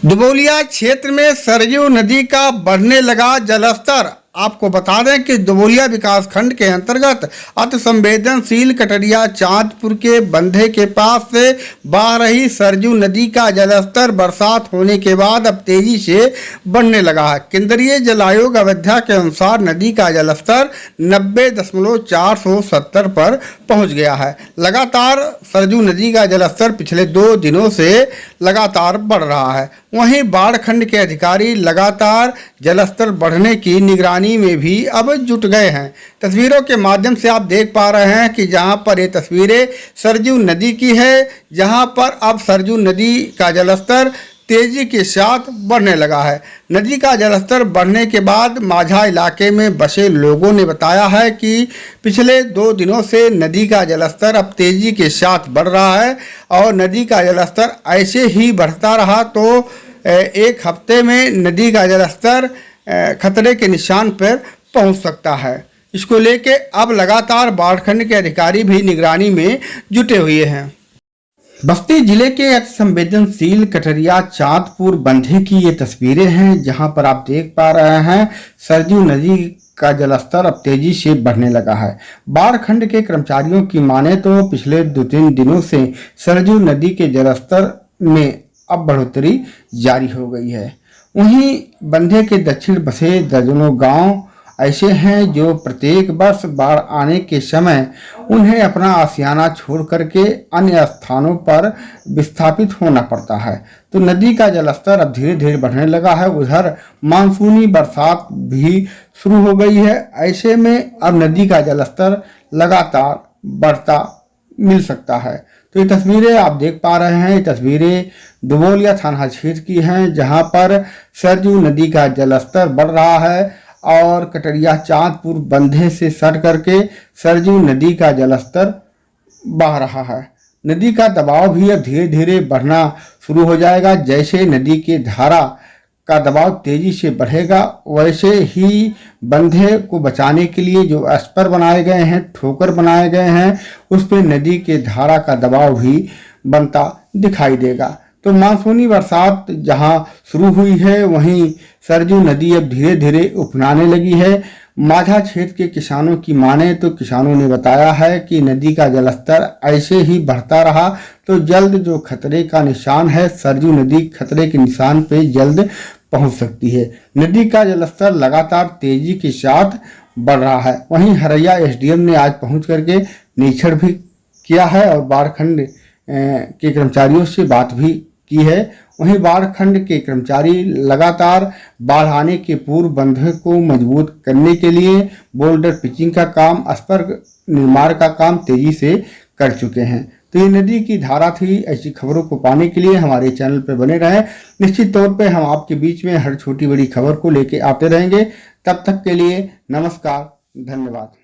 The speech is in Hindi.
दुबौलिया क्षेत्र में सरयू नदी का बढ़ने लगा जलस्तर। आपको बता दें कि दुबौलिया विकास खंड के अंतर्गत अति संवेदनशील कटरिया चांदपुर के बंधे के पास से बह रही सरयू नदी का जलस्तर बरसात होने के बाद अब तेजी से बढ़ने लगा है। केंद्रीय जल आयोग अयोध्या के अनुसार नदी का जलस्तर 90.470 पर पहुंच गया है। लगातार सरयू नदी का जलस्तर पिछले 2 दिनों से लगातार बढ़ रहा है। वहीं बाढ़ खंड के अधिकारी लगातार जलस्तर बढ़ने की निगरानी में भी अब जुट गए हैं। तस्वीरों के माध्यम से आप देख पा रहे हैं कि जहां पर ये तस्वीरें सरयू नदी की है, जहां पर अब सरयू नदी का जलस्तर तेजी के साथ बढ़ने लगा है। नदी का जलस्तर बढ़ने के बाद माझा इलाके में बसे लोगों ने बताया है कि पिछले 2 दिनों से नदी का जलस्तर अब तेजी के साथ बढ़ रहा है और नदी का जलस्तर ऐसे ही बढ़ता रहा तो 1 हफ्ते में नदी का जलस्तर खतरे के निशान पर पहुंच सकता है। इसको लेके अब लगातार बाढ़ खंड के अधिकारी भी निगरानी में जुटे हुए हैं। बस्ती जिले के अति संवेदनशील कटरिया चांदपुर बंधे की ये तस्वीरें हैं, जहां पर आप देख पा रहे हैं सरयू नदी का जलस्तर अब तेजी से बढ़ने लगा है। बाढ़ खंड के कर्मचारियों की माने तो पिछले 2-3 दिनों से सरयू नदी के जलस्तर में अब बढ़ोतरी जारी हो गई है। वहीं बंधे के दक्षिण बसे दर्जनों गांव ऐसे हैं जो प्रत्येक वर्ष बाढ़ आने के समय उन्हें अपना आशियाना छोड़ करके अन्य स्थानों पर विस्थापित होना पड़ता है। तो नदी का जलस्तर अब धीरे धीरे बढ़ने लगा है। उधर मानसूनी बरसात भी शुरू हो गई है। ऐसे में अब नदी का जलस्तर लगातार बढ़ता मिल सकता है। तो ये तस्वीरें आप देख पा रहे हैं, ये तस्वीरें दुबौलिया थाना क्षेत्र की हैं, जहां पर सरयू नदी का जलस्तर बढ़ रहा है और कटरिया चांदपुर बंधे से सट करके सरयू नदी का जलस्तर बह रहा है। नदी का दबाव भी अब धीरे धीरे बढ़ना शुरू हो जाएगा। जैसे नदी के धारा का दबाव तेजी से बढ़ेगा, वैसे ही बंधे को बचाने के लिए जो स्पर बनाए गए हैं, ठोकर बनाए गए हैं, उस पर नदी के धारा का दबाव भी बनता दिखाई देगा। तो मानसूनी बरसात जहां शुरू हुई है, वहीं सरयू नदी अब धीरे धीरे उफनाने लगी है। माझा क्षेत्र के किसानों की माने तो किसानों ने बताया है कि नदी का जलस्तर ऐसे ही बढ़ता रहा तो जल्द जो खतरे का निशान है, सरयू नदी खतरे के निशान पे जल्द पहुंच सकती है। नदी का जलस्तर लगातार तेजी के साथ बढ़ रहा है। वहीं हरैया एसडीएम ने आज पहुंच करके निरीक्षण भी किया है और बाढ़ खंड के कर्मचारियों से बात भी की है। वहीं बाढ़ खंड के कर्मचारी लगातार बाढ़ आने के पूर्व बंधे को मजबूत करने के लिए बोल्डर पिचिंग का काम, स्पर निर्माण का काम तेजी से कर चुके हैं। तो ये नदी की धारा थी। ऐसी खबरों को पाने के लिए हमारे चैनल पर बने रहें। निश्चित तौर पे हम आपके बीच में हर छोटी बड़ी खबर को लेके आते रहेंगे। तब तक के लिए नमस्कार, धन्यवाद।